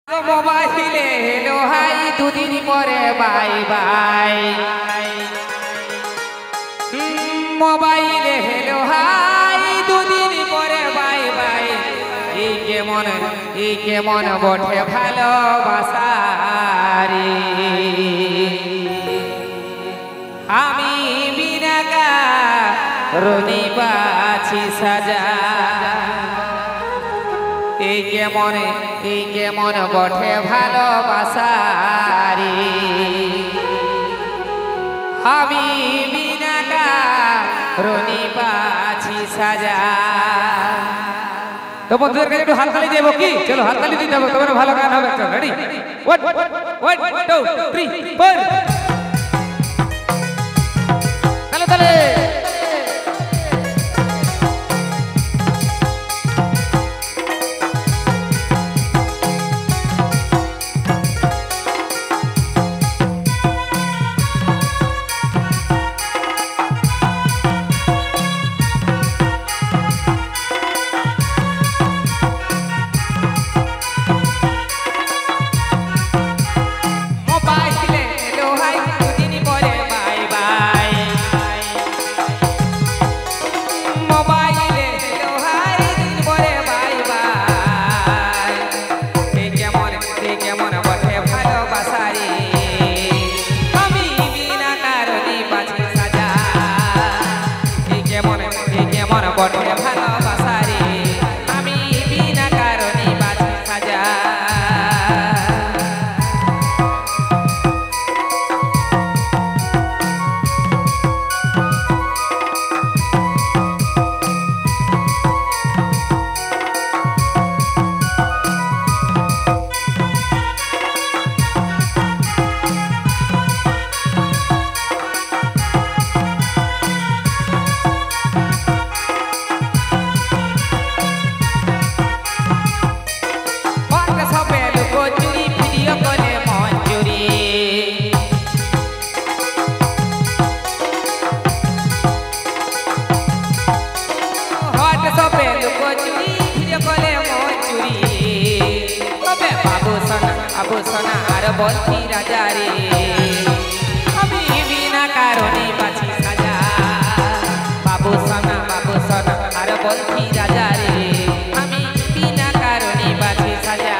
মোবাইলে hello high দুদিন পরে বাই বাই মোবাইলে হেলো হাই দুদিন পরে বাই বাই এই কেমন বটে ভালোবাসা রে আমি বিনা কারণে পাছি সাজা এই কেমন বটে ভালোবাসা রে আমি বিনা কারণে পাছি সাজা। তো বন্ধুদের কাছে একটু হাততালি দেবো কি? চলো হাততালি দিতে হবে, তবে ভালো গান হবে। রেডি? 1 2 3 4 তালে বটে ভালোবাসা রে আমি বিনা কারণে বাঁচি সাজা। আবুসনা আর বলছি রাজা রে আমি বিনা কারণে বাঁচি সাজা। বাবুসনা আর বলছি রাজা রে আমি বিনা কারণে বাঁচি সাজা।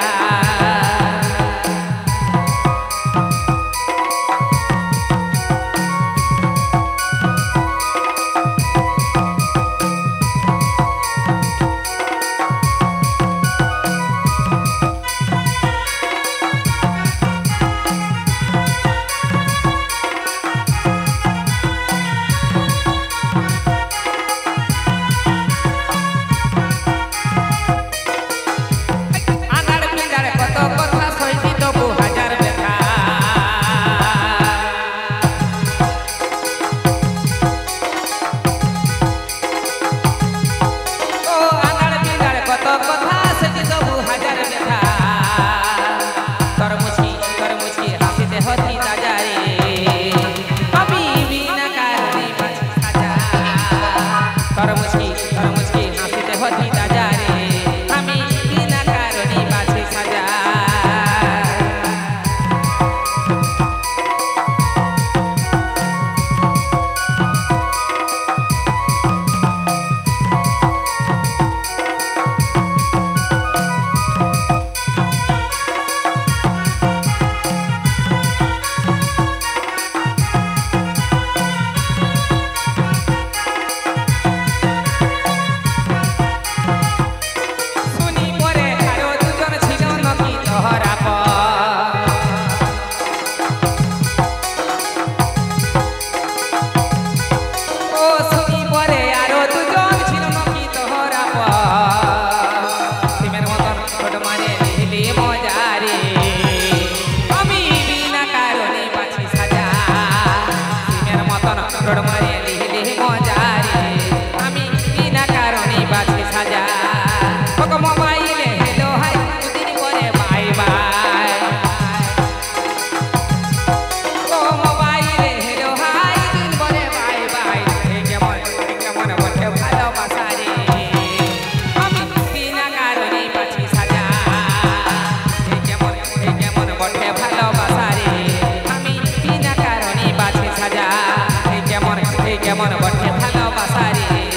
কেমন বটে ভালোবাসা রে